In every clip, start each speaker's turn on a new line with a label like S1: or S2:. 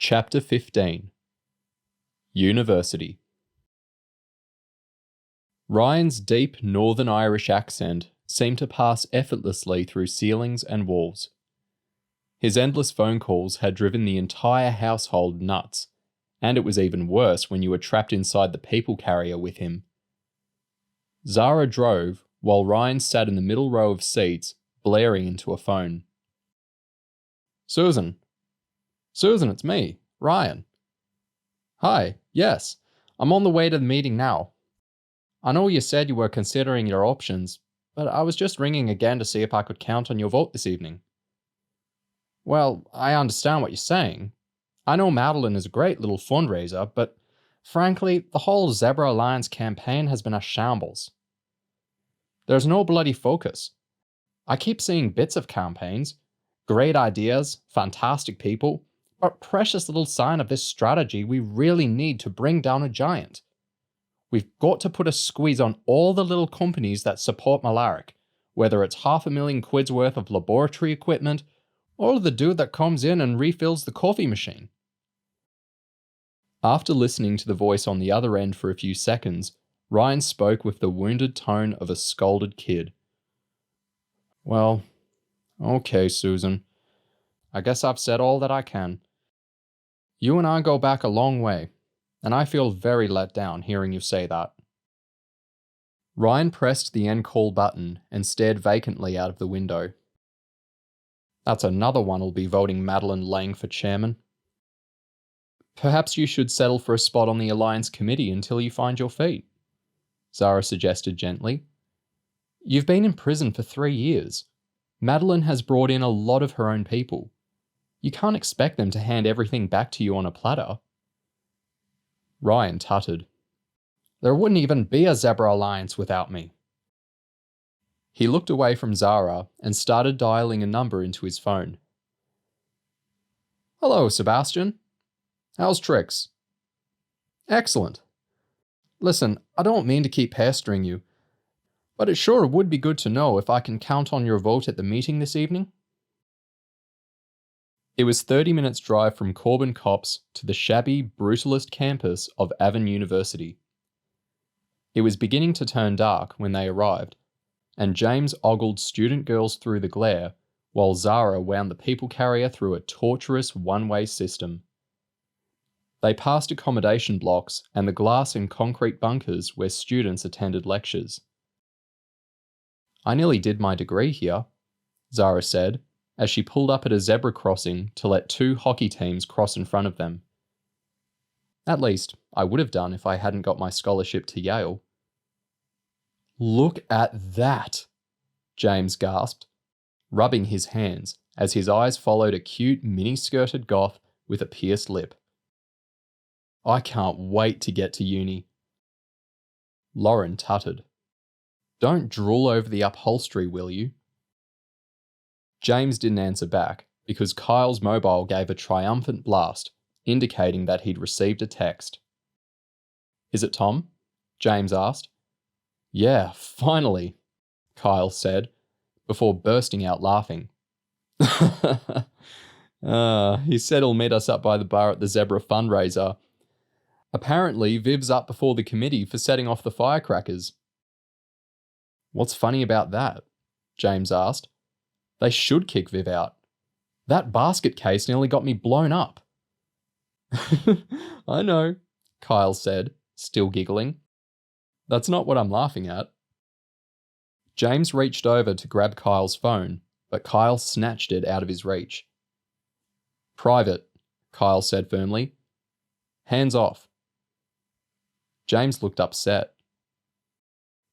S1: Chapter 15 University. Ryan's deep Northern Irish accent seemed to pass effortlessly through ceilings and walls. His endless phone calls had driven the entire household nuts, and it was even worse when you were trapped inside the people carrier with him. Zara drove, while Ryan sat in the middle row of seats, blaring into a phone. Susan, it's me, Ryan. Hi, yes, I'm on the way to the meeting now. I know you said you were considering your options, but I was just ringing again to see if I could count on your vote this evening. Well, I understand what you're saying. I know Madeline is a great little fundraiser, but frankly, the whole Zebra Alliance campaign has been a shambles. There's no bloody focus. I keep seeing bits of campaigns, great ideas, fantastic people, but precious little sign of this strategy we really need to bring down a giant. We've got to put a squeeze on all the little companies that support Malaric, whether it's £500,000 worth of laboratory equipment, or the dude that comes in and refills the coffee machine. After listening to the voice on the other end for a few seconds, Ryan spoke with the wounded tone of a scolded kid. Well, okay, Susan. I guess I've said all that I can. You and I go back a long way, and I feel very let down hearing you say that. Ryan pressed the end call button and stared vacantly out of the window. That's another one who'll be voting Madeline Lang for chairman. Perhaps you should settle for a spot on the Alliance committee until you find your feet, Zara suggested gently. You've been in prison for 3 years. Madeline has brought in a lot of her own people. You can't expect them to hand everything back to you on a platter. Ryan tutted. There wouldn't even be a Zebra Alliance without me. He looked away from Zara and started dialing a number into his phone. Hello, Sebastian. How's tricks? Excellent. Listen, I don't mean to keep pestering you, but it sure would be good to know if I can count on your vote at the meeting this evening. It was 30 minutes' drive from Corbin Copse to the shabby, brutalist campus of Avon University. It was beginning to turn dark when they arrived, and James ogled student girls through the glare, while Zara wound the people carrier through a torturous one-way system. They passed accommodation blocks and the glass and concrete bunkers where students attended lectures. I nearly did my degree here, Zara said, as she pulled up at a zebra crossing to let 2 hockey teams cross in front of them. At least, I would have done if I hadn't got my scholarship to Yale. Look at that, James gasped, rubbing his hands as his eyes followed a cute mini-skirted goth with a pierced lip. I can't wait to get to uni. Lauren tutted. Don't drool over the upholstery, will you? James didn't answer back because Kyle's mobile gave a triumphant blast, indicating that he'd received a text. Is it Tom? James asked. Yeah, finally, Kyle said, before bursting out laughing. He said he'll meet us up by the bar at the Zebra Fundraiser. Apparently, Viv's up before the committee for setting off the firecrackers. What's funny about that? James asked. They should kick Viv out. That basket case nearly got me blown up. I know, Kyle said, still giggling. That's not what I'm laughing at. James reached over to grab Kyle's phone, but Kyle snatched it out of his reach. Private, Kyle said firmly. Hands off. James looked upset.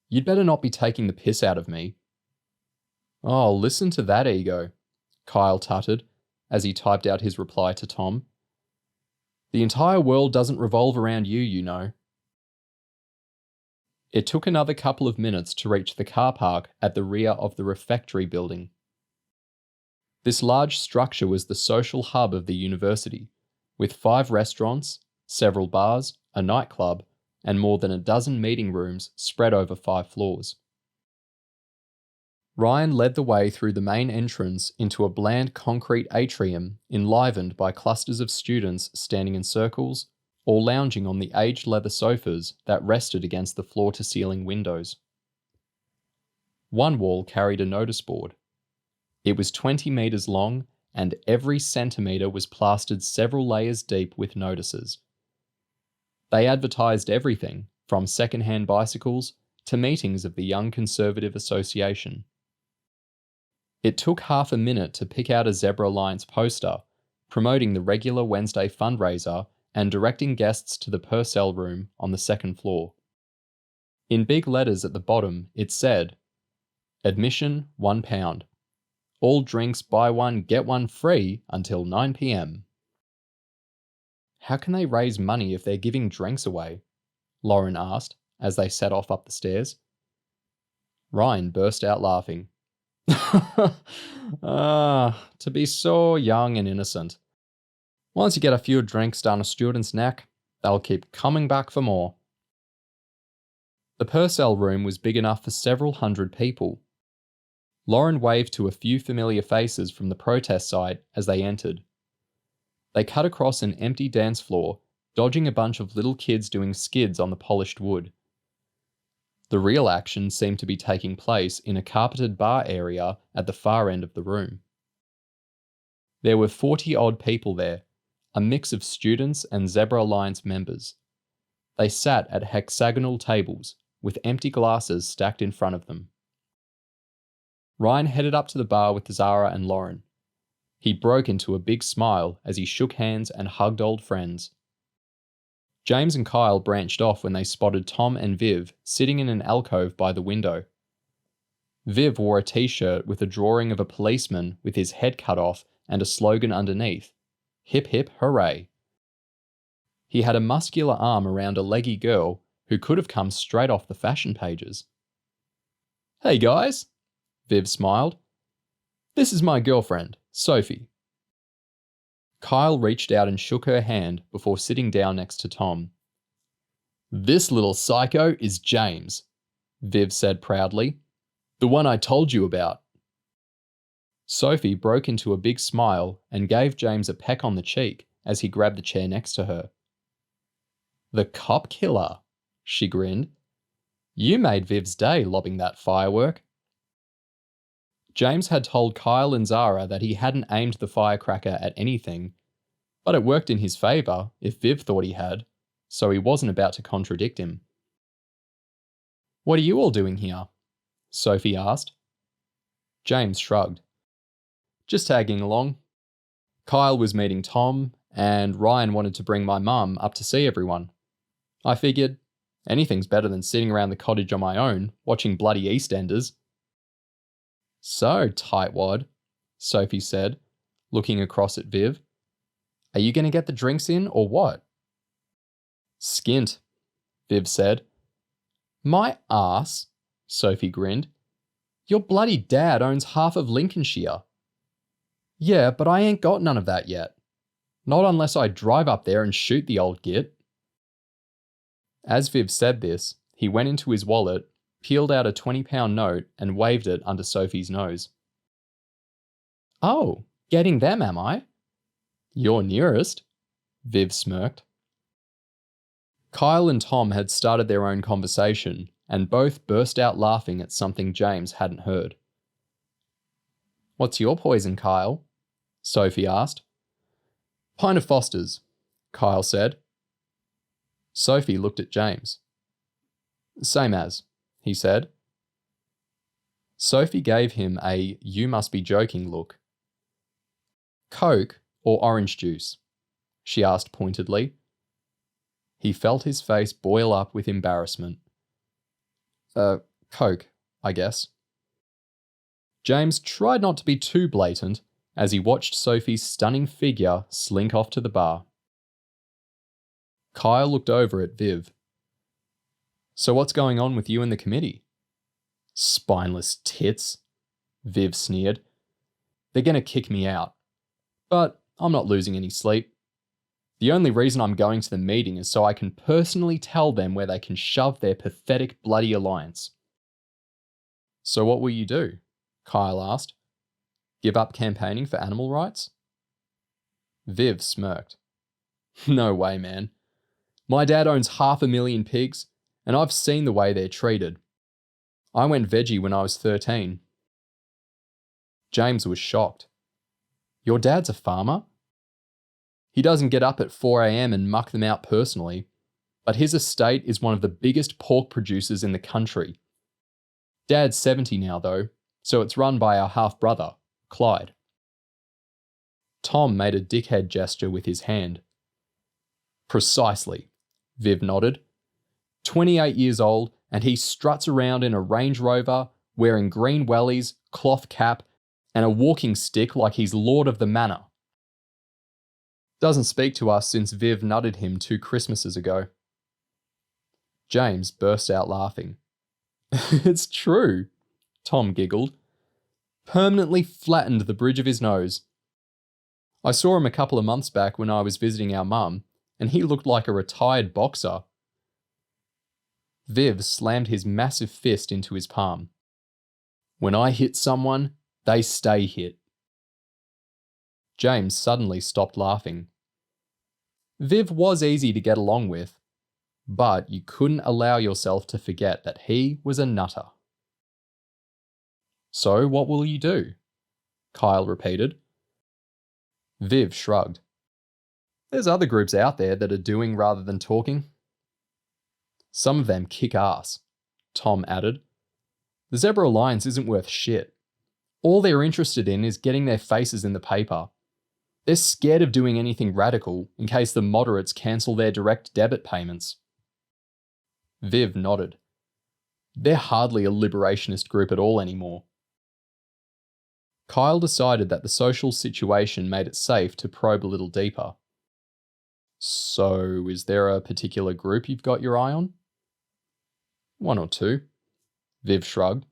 S1: You'd better not be taking the piss out of me. Oh, listen to that ego, Kyle tutted as he typed out his reply to Tom. The entire world doesn't revolve around you, you know. It took another couple of minutes to reach the car park at the rear of the refectory building. This large structure was the social hub of the university, with 5 restaurants, several bars, a nightclub, and more than a dozen meeting rooms spread over 5 floors. Ryan led the way through the main entrance into a bland concrete atrium enlivened by clusters of students standing in circles or lounging on the aged leather sofas that rested against the floor-to-ceiling windows. One wall carried a notice board. It was 20 metres long, and every centimetre was plastered several layers deep with notices. They advertised everything from second-hand bicycles to meetings of the Young Conservative Association. It took half a minute to pick out a Zebra Alliance poster promoting the regular Wednesday fundraiser and directing guests to the Purcell room on the second floor. In big letters at the bottom, it said, "Admission £1. All drinks buy one, get one free until 9 p.m. How can they raise money if they're giving drinks away? Lauren asked as they set off up the stairs. Ryan burst out laughing. To be so young and innocent. Once you get a few drinks down a student's neck, they'll keep coming back for more. The Purcell room was big enough for several hundred people. Lauren waved to a few familiar faces from the protest site as they entered. They cut across an empty dance floor, dodging a bunch of little kids doing skids on the polished wood. The real action seemed to be taking place in a carpeted bar area at the far end of the room. There were 40-odd people there, a mix of students and Zebra Alliance members. They sat at hexagonal tables, with empty glasses stacked in front of them. Ryan headed up to the bar with Zara and Lauren. He broke into a big smile as he shook hands and hugged old friends. James and Kyle branched off when they spotted Tom and Viv sitting in an alcove by the window. Viv wore a t-shirt with a drawing of a policeman with his head cut off and a slogan underneath, "Hip hip hooray." He had a muscular arm around a leggy girl who could have come straight off the fashion pages. "Hey guys," Viv smiled. "This is my girlfriend, Sophie." Kyle reached out and shook her hand before sitting down next to Tom. "This little psycho is James," Viv said proudly. "The one I told you about." Sophie broke into a big smile and gave James a peck on the cheek as he grabbed the chair next to her. "The cop killer," she grinned. "You made Viv's day lobbing that firework." James had told Kyle and Zara that he hadn't aimed the firecracker at anything, but it worked in his favour if Viv thought he had, so he wasn't about to contradict him. "What are you all doing here?" Sophie asked. James shrugged. "Just tagging along. Kyle was meeting Tom, and Ryan wanted to bring my mum up to see everyone. I figured, anything's better than sitting around the cottage on my own, watching bloody EastEnders." "So, tightwad," Sophie said, looking across at Viv. "Are you going to get the drinks in, or what?" "Skint," Viv said. "My ass," Sophie grinned. "Your bloody dad owns half of Lincolnshire." "Yeah, but I ain't got none of that yet. Not unless I drive up there and shoot the old git." As Viv said this, he went into his wallet, peeled out a £20 note and waved it under Sophie's nose. "Oh, getting them, am I?" "You're nearest," Viv smirked. Kyle and Tom had started their own conversation and both burst out laughing at something James hadn't heard. "What's your poison, Kyle?" Sophie asked. "Pint of Foster's," Kyle said. Sophie looked at James. "Same as," he said. Sophie gave him a "you must be joking" look. "Coke or orange juice?" she asked pointedly. He felt his face boil up with embarrassment. Coke, I guess." James tried not to be too blatant as he watched Sophie's stunning figure slink off to the bar. Kyle looked over at Viv. "So what's going on with you and the committee?" "Spineless tits," Viv sneered. "They're going to kick me out. But I'm not losing any sleep. The only reason I'm going to the meeting is so I can personally tell them where they can shove their pathetic bloody alliance." "So what will you do?" Kyle asked. Give up campaigning for animal rights? Viv smirked. No way, man. My dad owns 500,000 pigs, and I've seen the way they're treated. I went veggie when I was 13. James was shocked. Your dad's a farmer? He doesn't get up at 4 a.m. and muck them out personally, but his estate is one of the biggest pork producers in the country. Dad's 70 now, though, so it's run by our half-brother, Clyde. Tom made a dickhead gesture with his hand. Precisely, Viv nodded. 28 years old, and he struts around in a Range Rover, wearing green wellies, cloth cap, and a walking stick like he's lord of the manor. Doesn't speak to us since Viv nutted him 2 Christmases ago. James burst out laughing. It's true, Tom giggled. Permanently flattened the bridge of his nose. I saw him a couple of months back when I was visiting our mum, and he looked like a retired boxer. Viv slammed his massive fist into his palm. When I hit someone, they stay hit. James suddenly stopped laughing. Viv was easy to get along with, but you couldn't allow yourself to forget that he was a nutter. So what will you do? Kyle repeated. Viv shrugged. There's other groups out there that are doing rather than talking. Some of them kick ass, Tom added. The Zebra Alliance isn't worth shit. All they're interested in is getting their faces in the paper. They're scared of doing anything radical in case the moderates cancel their direct debit payments. Viv nodded. They're hardly a liberationist group at all anymore. Kyle decided that the social situation made it safe to probe a little deeper. So, is there a particular group you've got your eye on? 1 or 2. Viv shrugged.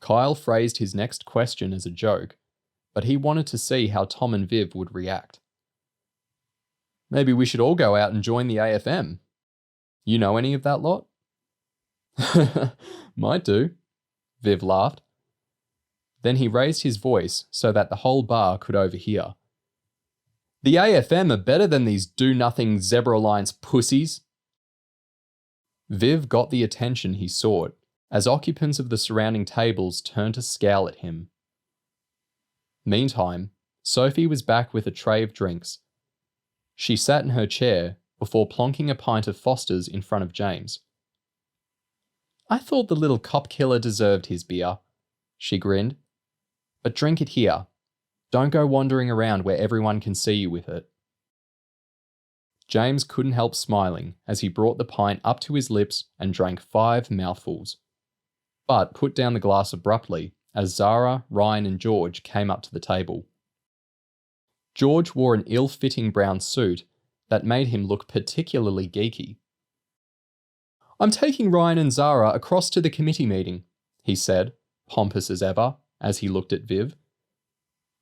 S1: Kyle phrased his next question as a joke, but he wanted to see how Tom and Viv would react. Maybe we should all go out and join the AFM. You know any of that lot? Might do, Viv laughed. Then he raised his voice so that the whole bar could overhear. The AFM are better than these do-nothing Zebra Alliance pussies. Viv got the attention he sought as occupants of the surrounding tables turned to scowl at him. Meantime, Sophie was back with a tray of drinks. She sat in her chair before plonking a pint of Foster's in front of James. I thought the little cop killer deserved his beer, she grinned. But drink it here. Don't go wandering around where everyone can see you with it. James couldn't help smiling as he brought the pint up to his lips and drank 5 mouthfuls, but put down the glass abruptly as Zara, Ryan and George came up to the table. George wore an ill-fitting brown suit that made him look particularly geeky. I'm taking Ryan and Zara across to the committee meeting, he said, pompous as ever, as he looked at Viv.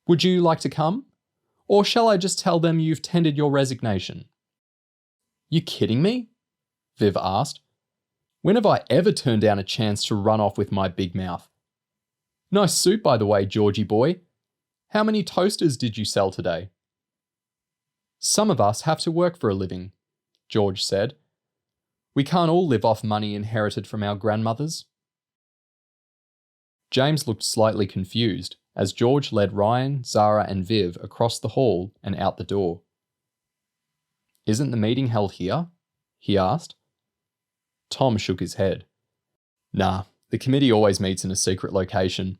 S1: Would you like to come? Or shall I just tell them you've tendered your resignation? You kidding me? Viv asked. When have I ever turned down a chance to run off with my big mouth? Nice suit, by the way, Georgie boy. How many toasters did you sell today? Some of us have to work for a living, George said. We can't all live off money inherited from our grandmothers. James looked slightly confused as George led Ryan, Zara and Viv across the hall and out the door. Isn't the meeting held here? He asked. Tom shook his head. Nah, the committee always meets in a secret location.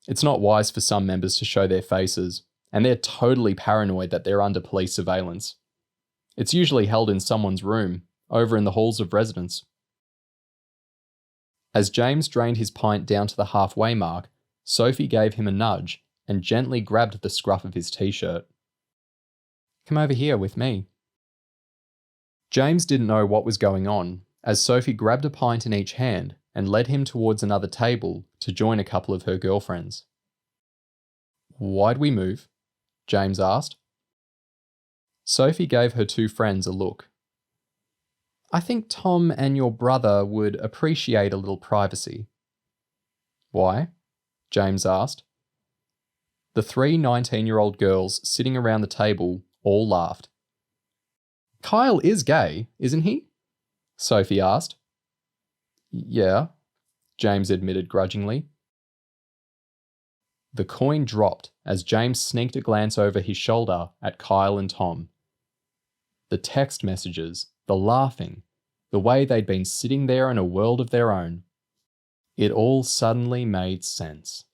S1: It's not wise for some members to show their faces, and they're totally paranoid that they're under police surveillance. It's usually held in someone's room, over in the halls of residence. As James drained his pint down to the halfway mark, Sophie gave him a nudge and gently grabbed the scruff of his t-shirt. Come over here with me. James didn't know what was going on, as Sophie grabbed a pint in each hand and led him towards another table to join a couple of her girlfriends. Why'd we move? James asked. Sophie gave her 2 friends a look. I think Tom and your brother would appreciate a little privacy. Why? James asked. The three 19-year-old girls sitting around the table all laughed. Kyle is gay, isn't he? Sophie asked. Yeah, James admitted grudgingly. The coin dropped as James sneaked a glance over his shoulder at Kyle and Tom. The text messages, the laughing, the way they'd been sitting there in a world of their own. It all suddenly made sense.